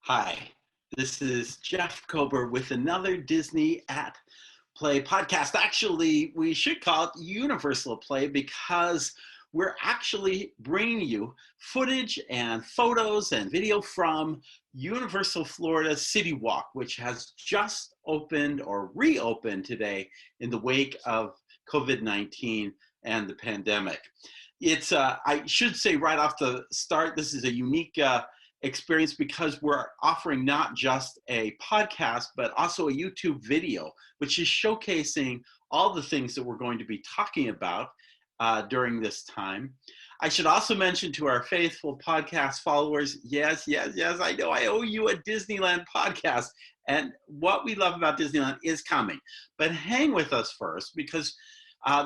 Hi, this is Jeff Kober with another Disney at Play podcast. Actually, we should call it Universal Play because we're actually bringing you footage and photos and video from Universal Florida CityWalk, which has just opened or reopened today in the wake of COVID-19 and the pandemic. I should say right off the start, this is a unique experience because we're offering not just a podcast, but also a YouTube video, which is showcasing all the things that we're going to be talking about during this time. I should also mention to our faithful podcast followers, yes, I know I owe you a Disneyland podcast. And what we love about Disneyland is coming. But hang with us first because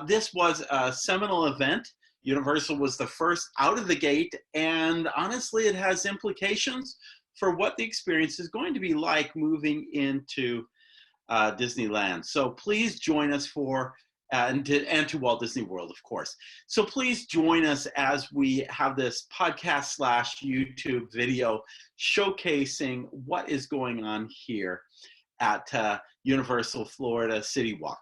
this was a seminal event. Universal was the first out of the gate, and honestly, it has implications for what the experience is going to be like moving into Disneyland. So please join us and to Walt Disney World, of course. So please join us as we have this podcast / YouTube video showcasing what is going on here at Universal Florida CityWalk.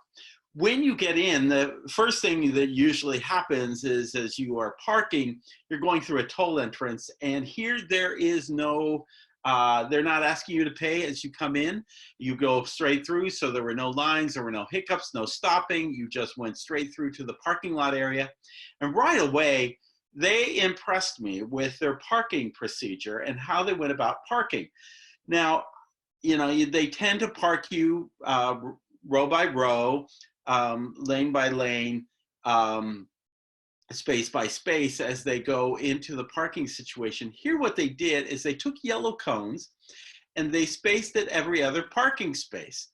When you get in, the first thing that usually happens is as you are parking, you're going through a toll entrance, and here there is no, they're not asking you to pay as you come in. You go straight through, so there were no lines, there were no hiccups, no stopping. You just went straight through to the parking lot area. And right away, they impressed me with their parking procedure and how they went about parking. Now, they tend to park you row by row, lane by lane, space by space as they go into the parking situation. Here what they did is they took yellow cones and they spaced it every other parking space.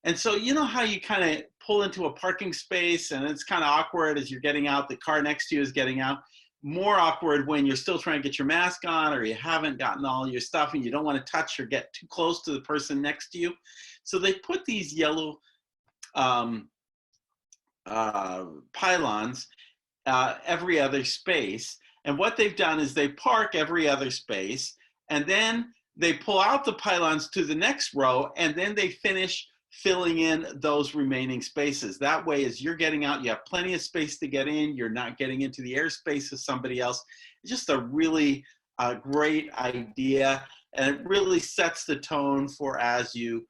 And so you know how you kind of pull into a parking space and it's kind of awkward as you're getting out, the car next to you is getting out. More awkward when you're still trying to get your mask on or you haven't gotten all your stuff and you don't want to touch or get too close to the person next to you. So they put these yellow pylons every other space, and what they've done is they park every other space and then they pull out the pylons to the next row and then they finish filling in those remaining spaces. That way, as you're getting out, you have plenty of space to get in, you're not getting into the airspace of somebody else. It's just a really great idea, and it really sets the tone for as you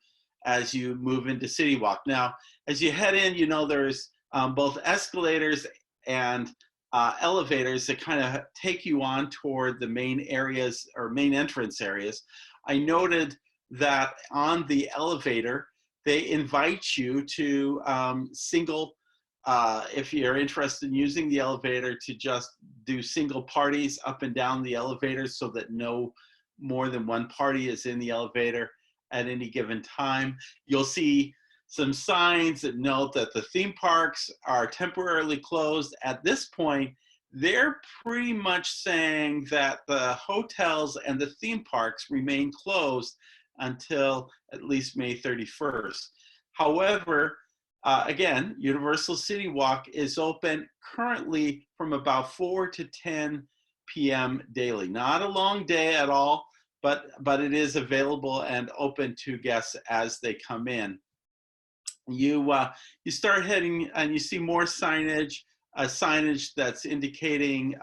move into CityWalk. Now, as you head in, there's both escalators and elevators that kind of take you on toward the main areas or main entrance areas. I noted that on the elevator, they invite you to if you're interested in using the elevator, to just do single parties up and down the elevator so that no more than one party is in the elevator at any given time. You'll see some signs that note that the theme parks are temporarily closed. At this point, they're pretty much saying that the hotels and the theme parks remain closed until at least May 31st. However, again, Universal CityWalk is open currently from about 4 to 10 p.m. daily. Not a long day at all, but it is available and open to guests as they come in. You start heading and you see more signage that's indicating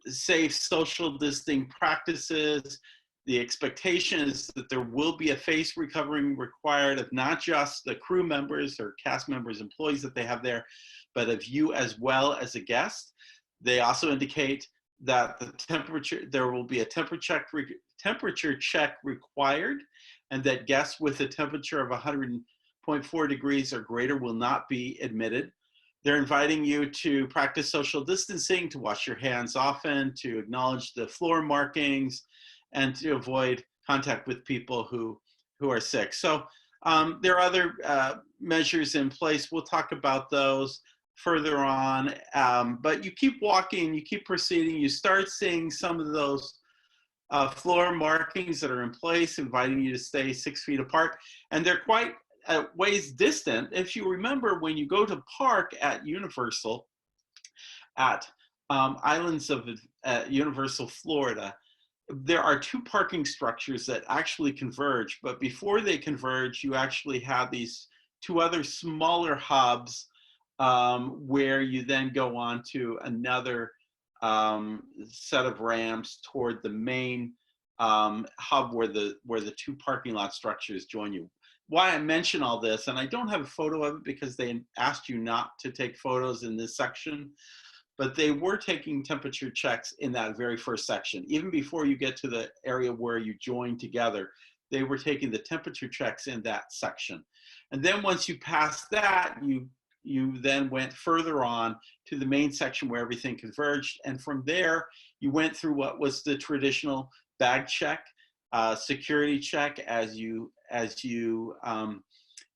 safe social distancing practices. The expectation is that there will be a face recovering required of not just the crew members or cast members, employees that they have there, but of you as well as a guest. They also indicate that there will be a temperature check required, and that guests with a temperature of 100.4 degrees or greater will not be admitted. They're inviting you to practice social distancing, to wash your hands often, to acknowledge the floor markings, and to avoid contact with people who are sick. So there are other measures in place. We'll talk about those further on, but you keep walking, you keep proceeding, you start seeing some of those floor markings that are in place, inviting you to stay 6 feet apart, and they're quite ways distant. If you remember, when you go to park at Universal, at Islands of Universal Florida, there are two parking structures that actually converge, but before they converge, you actually have these two other smaller hubs where you then go on to another set of ramps toward the main hub where the two parking lot structures join you. Why I mention all this, and I don't have a photo of it because they asked you not to take photos in this section, but they were taking temperature checks in that very first section. Even before you get to the area where you join together, they were taking the temperature checks in that section. And then once you pass that, you then went further on to the main section where everything converged. And from there, you went through what was the traditional bag check, security check as you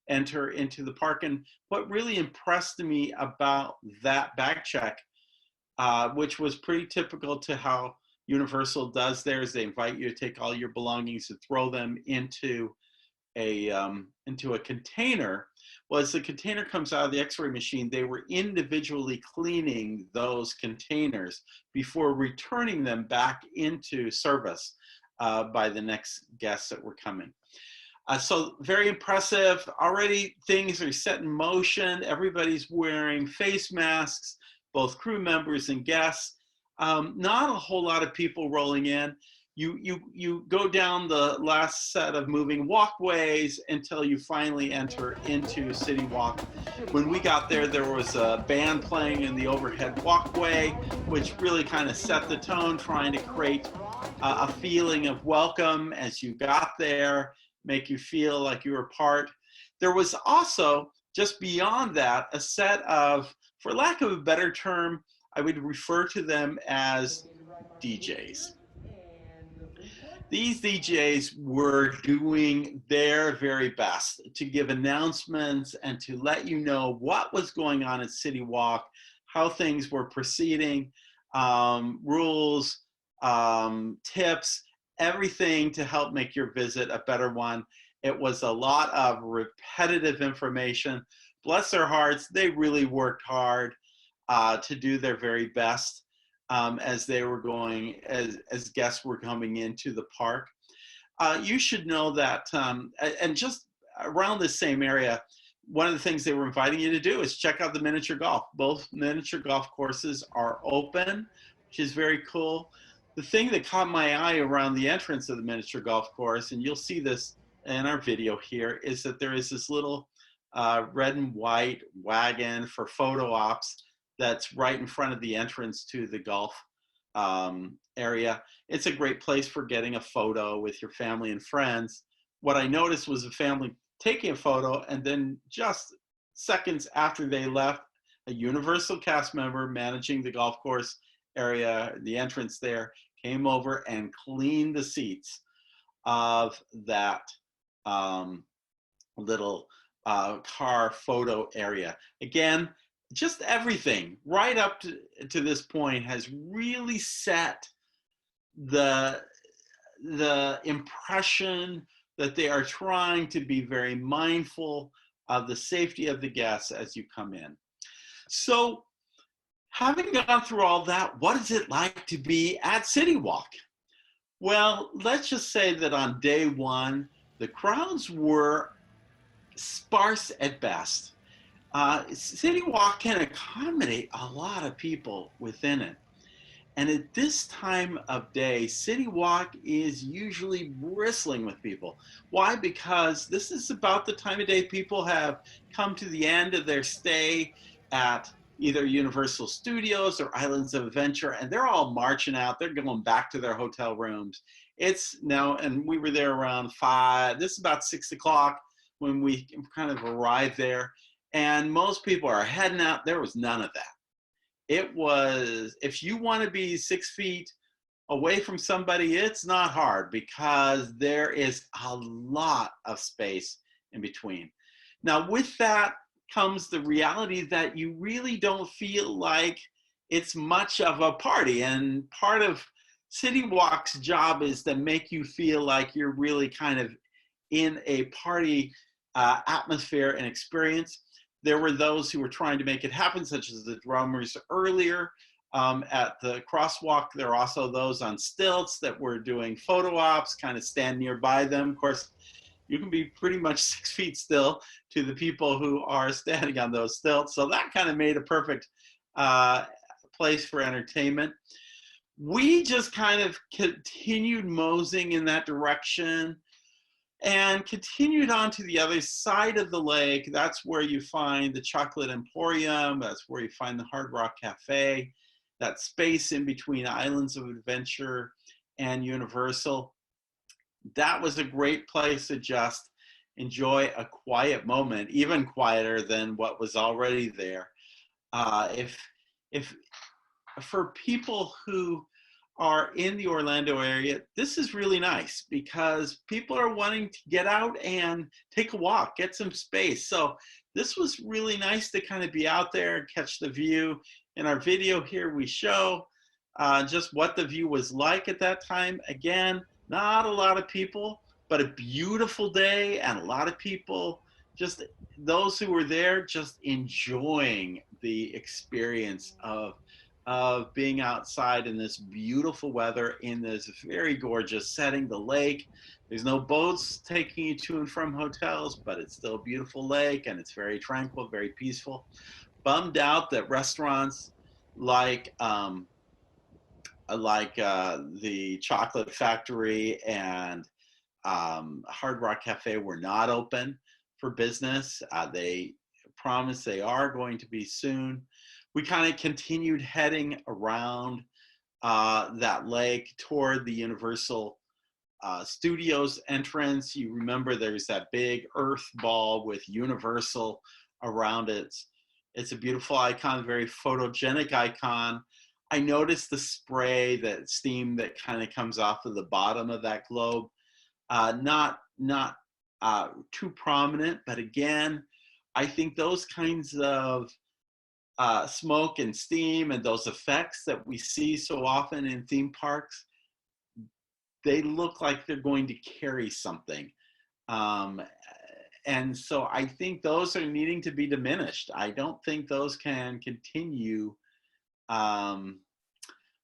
enter into the park. And what really impressed me about that bag check, which was pretty typical to how Universal does theirs, they invite you to take all your belongings and throw them into a container. Was the container comes out of the X-ray machine, they were individually cleaning those containers before returning them back into service by the next guests that were coming. So very impressive. Already things are set in motion. Everybody's wearing face masks, both crew members and guests. Not a whole lot of people rolling in. You go down the last set of moving walkways until you finally enter into CityWalk. When we got there, there was a band playing in the overhead walkway, which really kind of set the tone, trying to create a feeling of welcome as you got there, make you feel like you were part. There was also, just beyond that, a set of, for lack of a better term, I would refer to them as DJs. These DJs were doing their very best to give announcements and to let you know what was going on at CityWalk, how things were proceeding, rules, tips, everything to help make your visit a better one. It was a lot of repetitive information. Bless their hearts, they really worked hard to do their very best as they were going, as guests were coming into the park. You should know that, and just around this same area, one of the things they were inviting you to do is check out the miniature golf. Both miniature golf courses are open, which is very cool. The thing that caught my eye around the entrance of the miniature golf course, and you'll see this in our video here, is that there is this little red and white wagon for photo ops that's right in front of the entrance to the golf area. It's a great place for getting a photo with your family and friends. What I noticed was a family taking a photo, and then just seconds after they left, a Universal cast member managing the golf course area, the entrance there, came over and cleaned the seats of that little car photo area. Again, just everything right up to this point has really set the impression that they are trying to be very mindful of the safety of the guests as you come in. So, having gone through all that, what is it like to be at CityWalk? Well, let's just say that on day one, the crowds were sparse at best. CityWalk can accommodate a lot of people within it. And at this time of day, CityWalk is usually bristling with people. Why? Because this is about the time of day people have come to the end of their stay at either Universal Studios or Islands of Adventure, and they're all marching out. They're going back to their hotel rooms. It's now, and we were there around 5, this is about 6 o'clock when we kind of arrived there. And most people are heading out. There was none of that. It was, if you want to be 6 feet away from somebody, it's not hard because there is a lot of space in between. Now, with that comes the reality that you really don't feel like it's much of a party. And part of CityWalk's job is to make you feel like you're really kind of in a party atmosphere and experience. There were those who were trying to make it happen, such as the drummers earlier, At the crosswalk, there are also those on stilts that were doing photo ops, kind of stand nearby them. Of course, you can be pretty much 6 feet still to the people who are standing on those stilts. So that kind of made a perfect place for entertainment. We just kind of continued moseying in that direction and continued on to the other side of the lake. That's where you find the Chocolate Emporium. That's where you find the Hard Rock Cafe, that space in between Islands of Adventure and Universal. That was a great place to just enjoy a quiet moment, even quieter than what was already there. If for people who are in the Orlando area, this is really nice because people are wanting to get out and take a walk, get some space. So this was really nice to kind of be out there and catch the view. In our video here, we show just what the view was like at that time. Again, not a lot of people, but a beautiful day and a lot of people, just those who were there, just enjoying the experience of being outside in this beautiful weather in this very gorgeous setting, the lake. There's no boats taking you to and from hotels, but it's still a beautiful lake and it's very tranquil, very peaceful. Bummed out that restaurants like the Chocolate Factory and Hard Rock Cafe were not open for business. They promise they are going to be soon. We kind of continued heading around that lake toward the Universal Studios entrance. You remember there's that big earth ball with Universal around it. It's a beautiful icon, very photogenic icon. I noticed the spray, that steam that kind of comes off of the bottom of that globe. Not too prominent, but again, I think those kinds of smoke and steam and those effects that we see so often in theme parks, they look like they're going to carry something. And so I think those are needing to be diminished. I don't think those can continue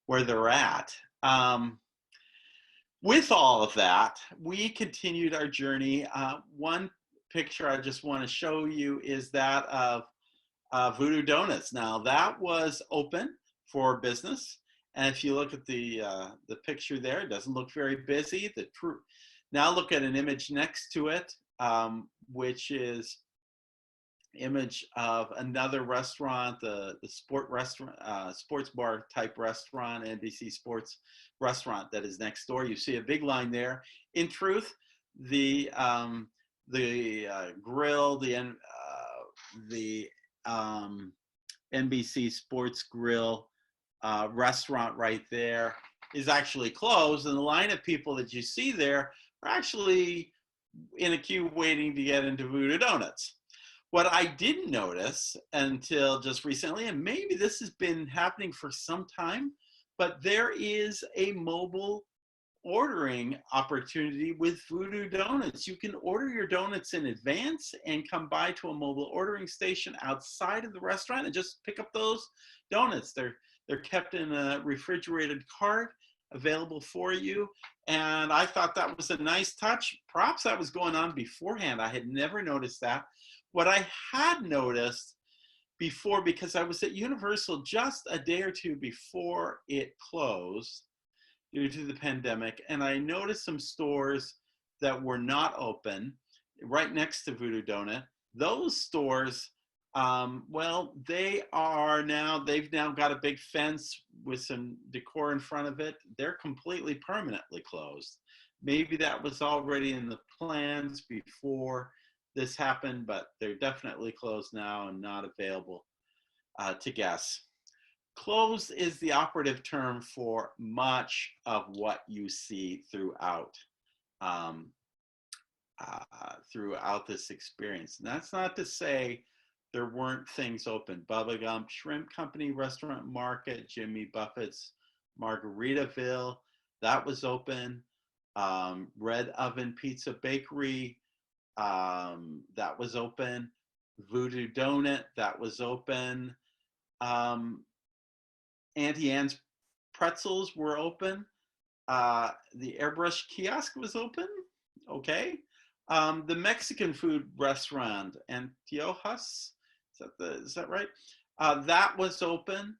where they're at. With all of that, we continued our journey. One picture I just want to show you is that of Voodoo Donuts. Now that was open for business, and if you look at the picture there, it doesn't look very busy. Now look at an image next to it, which is image of another restaurant, the sports bar type restaurant, NBC Sports restaurant that is next door. You see a big line there. In truth, the grill, the NBC Sports Grill restaurant right there is actually closed, and the line of people that you see there are actually in a queue waiting to get into Voodoo Donuts. What I didn't notice until just recently, and maybe this has been happening for some time, but there is a mobile ordering opportunity with Voodoo Donuts. You can order your donuts in advance and come by to a mobile ordering station outside of the restaurant and just pick up those donuts. They're kept in a refrigerated cart available for you. And I thought that was a nice touch. Perhaps that was going on beforehand. I had never noticed that. What I had noticed before, because I was at Universal just a day or two before it closed due to the pandemic, and I noticed some stores that were not open right next to Voodoo Donut. Those stores, well, they've now got a big fence with some decor in front of it. They're completely permanently closed. Maybe that was already in the plans before this happened, but they're definitely closed now and not available to guests. Closed is the operative term for much of what you see throughout this experience. And that's not to say there weren't things open. Bubba Gump Shrimp Company Restaurant Market, Jimmy Buffett's Margaritaville, that was open. Red Oven Pizza Bakery, that was open. Voodoo Donut, that was open. Auntie Anne's pretzels were open. The airbrush kiosk was open. Okay. The Mexican food restaurant, Antiojas, is that right? That was open.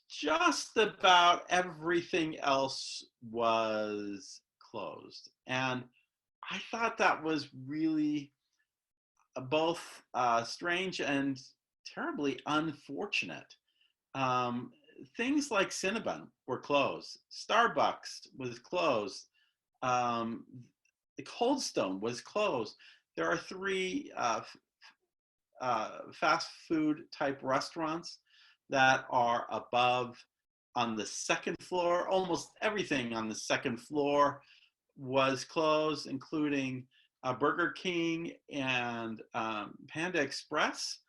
Just about everything else was closed. And I thought that was really both strange and terribly unfortunate. Um, Things like Cinnabon were closed. Starbucks was closed. Um, the Cold Stone was closed. There are three fast food type restaurants that are above on the second floor. Almost everything on the second floor was closed, including Burger King and Panda Express.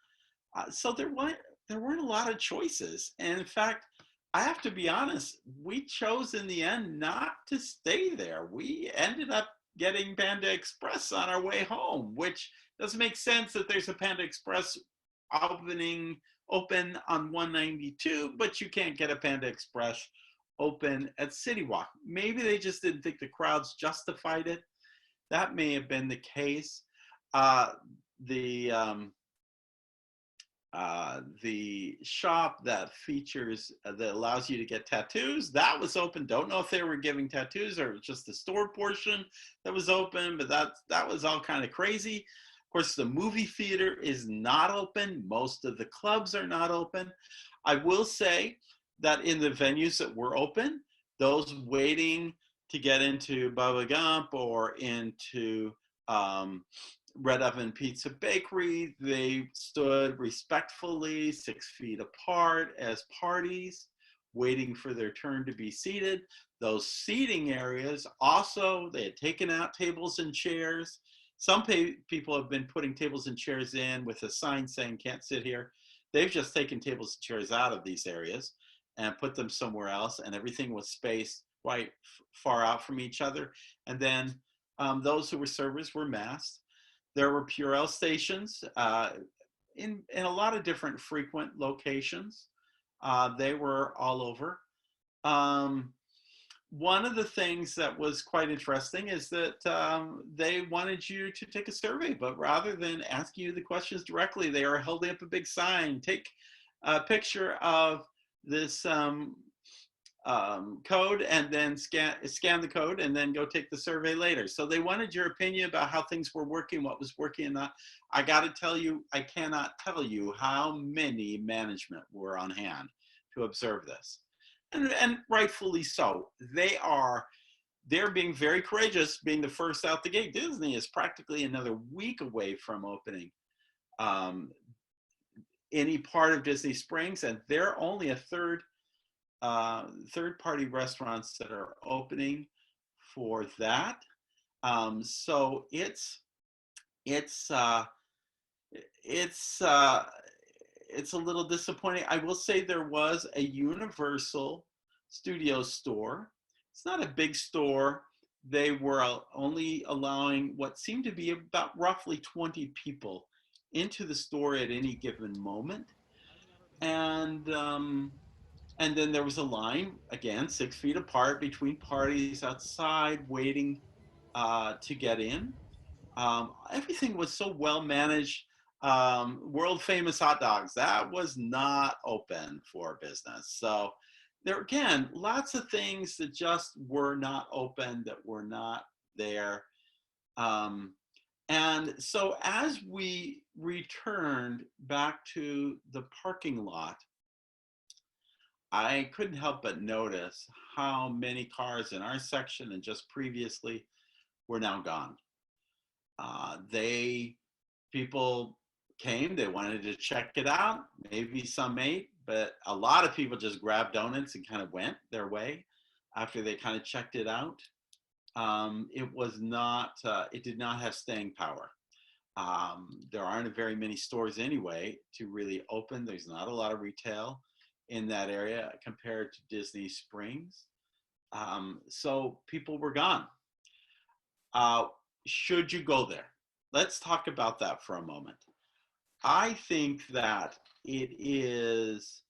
So there weren't a lot of choices. And in fact, I have to be honest, we chose in the end not to stay there. We ended up getting Panda Express on our way home, which doesn't make sense that there's a Panda Express open on 192, but you can't get a Panda Express open at CityWalk. Maybe they just didn't think the crowds justified it. That may have been the case. Uh, the the shop that features that allows you to get tattoos, that was open. Don't know if they were giving tattoos or just the store portion that was open, but that was all kind of crazy. Of course, the movie theater is not open. Most of the clubs are not open. I will say that in the venues that were open, those waiting to get into Bubba Gump or into Red Oven Pizza Bakery, they stood respectfully 6 feet apart as parties, waiting for their turn to be seated. Those seating areas also, they had taken out tables and chairs. Some people have been putting tables and chairs in with a sign saying can't sit here. They've just taken tables and chairs out of these areas and put them somewhere else, and everything was spaced quite far out from each other. And then those who were servers were masked. There were Purell stations in a lot of different frequent locations. They were all over. Um, One of the things that was quite interesting is that they wanted you to take a survey, but rather than asking you the questions directly, they are holding up a big sign. Take a picture of this code and then scan the code and then go take the survey later. So they wanted your opinion about how things were working, what was working and not. I got to tell you, I cannot tell you how many management were on hand to observe this. And rightfully so. They're being very courageous, being the first out the gate. Disney is practically another week away from opening any part of Disney Springs, and they're only a third-party restaurants that are opening for that. So it's uh, it's a little disappointing. I will say there was a Universal Studios store. It's not a big store. They were only allowing what seemed to be about roughly 20 people into the store at any given moment. And and then there was a line, again, 6 feet apart between parties outside waiting to get in. Everything was so well managed. World famous hot dogs, that was not open for business. So there again, lots of things that just were not open, that were not there. Um, and so as we returned back to the parking lot, I couldn't help but notice how many cars in our section and just previously were now gone. They People came, they wanted to check it out. Maybe some ate, but a lot of people just grabbed donuts and kind of went their way after they kind of checked it out. It was not, it did not have staying power. There aren't very many stores anyway to really open. There's not a lot of retail in that area compared to Disney Springs. So people were gone. Uh, should you go there? Let's talk about that for a moment. I think that it is,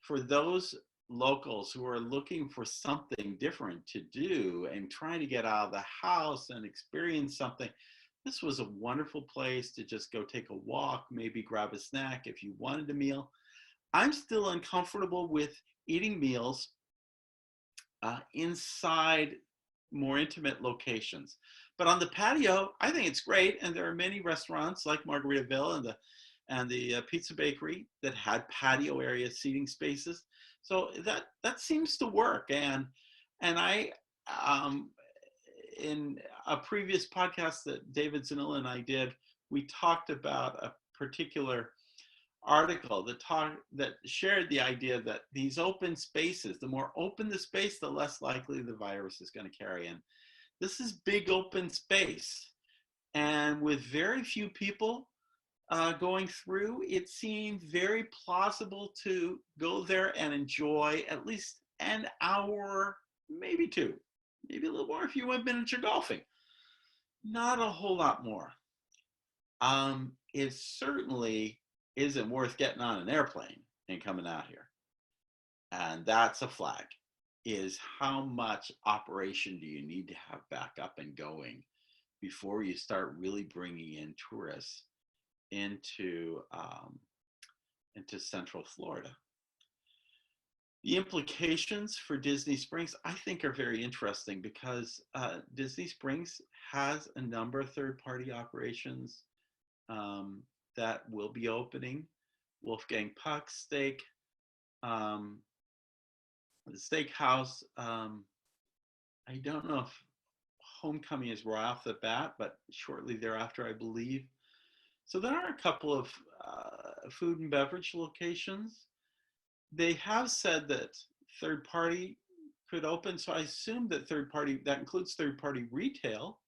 for those locals who are looking for something different to do and trying to get out of the house and experience something, this was a wonderful place to just go take a walk, maybe grab a snack if you wanted a meal. I'm still uncomfortable with eating meals inside more intimate locations. But on the patio, I think it's great. And there are many restaurants like Margaritaville and the Pizza Bakery that had patio area seating spaces. So that seems to work. And I in a previous podcast that David Zanilla and I did, we talked about a particular article that shared the idea that these open spaces, the more open the space, the less likely the virus is going to carry in. This is big open space, and with very few people going through, it seemed very plausible to go there and enjoy at least an hour, maybe two, maybe a little more if you went miniature golfing. Not a whole lot more. It certainly isn't worth getting on an airplane and coming out here. And that's a flag, is how much operation do you need to have back up and going before you start really bringing in tourists into Central Florida. The implications for Disney Springs, I think, are very interesting because Disney Springs has a number of third-party operations that will be opening. Wolfgang Puck's Steak, the Steakhouse. I don't know if Homecoming is right off the bat, but shortly thereafter, I believe. So there are a couple of food and beverage locations. They have said that third party could open, so I assume that that includes third party retail,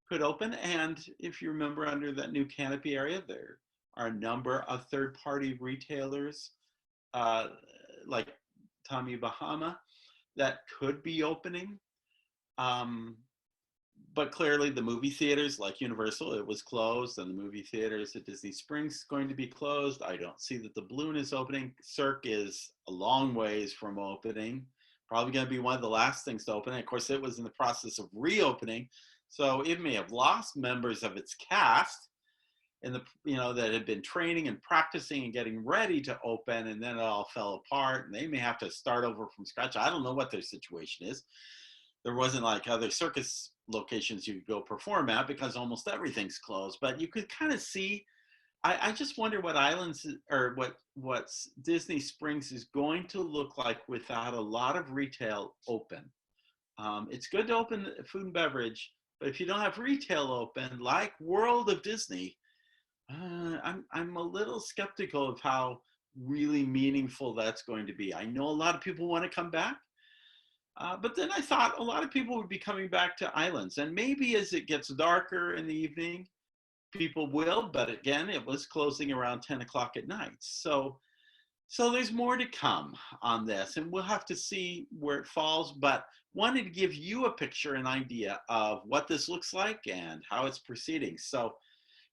could open. And if you remember, under that new canopy area, there are a number of third-party retailers like Tommy Bahama that could be opening. But clearly the movie theaters like Universal, it was closed, and the movie theaters at Disney Springs is going to be closed. I don't see that the Balloon is opening. Cirque is a long ways from opening. Probably going to be one of the last things to open. And of course, it was in the process of reopening. So it may have lost members of its cast that had been training and practicing and getting ready to open, and then it all fell apart, and they may have to start over from scratch. I don't know what their situation is. There wasn't like other circus locations you could go perform at because almost everything's closed, but you could kind of see. I just wonder what what Disney Springs is going to look like without a lot of retail open. It's good to open food and beverage, but if you don't have retail open, like World of Disney, I'm a little skeptical of how really meaningful that's going to be. I know a lot of people want to come back, but then I thought a lot of people would be coming back to islands, and maybe as it gets darker in the evening, people will. But again, it was closing around 10 o'clock at night, so there's more to come on this, and we'll have to see where it falls. But wanted to give you a picture, an idea of what this looks like and how it's proceeding. So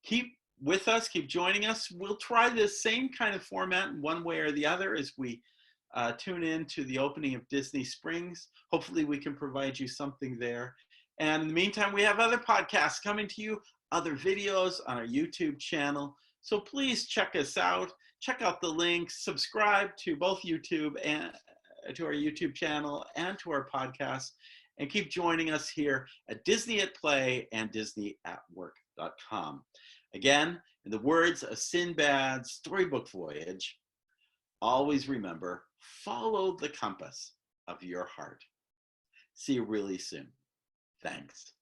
keep with us, keep joining us. We'll try this same kind of format in one way or the other as we tune in to the opening of Disney Springs. Hopefully we can provide you something there. And in the meantime, we have other podcasts coming to you, other videos on our YouTube channel. So please check us out. Check out the links, subscribe to both YouTube and to our YouTube channel and to our podcast, and keep joining us here at Disney at Play and DisneyAtWork.com. Again, in the words of Sinbad's storybook voyage, always remember, follow the compass of your heart. See you really soon. Thanks.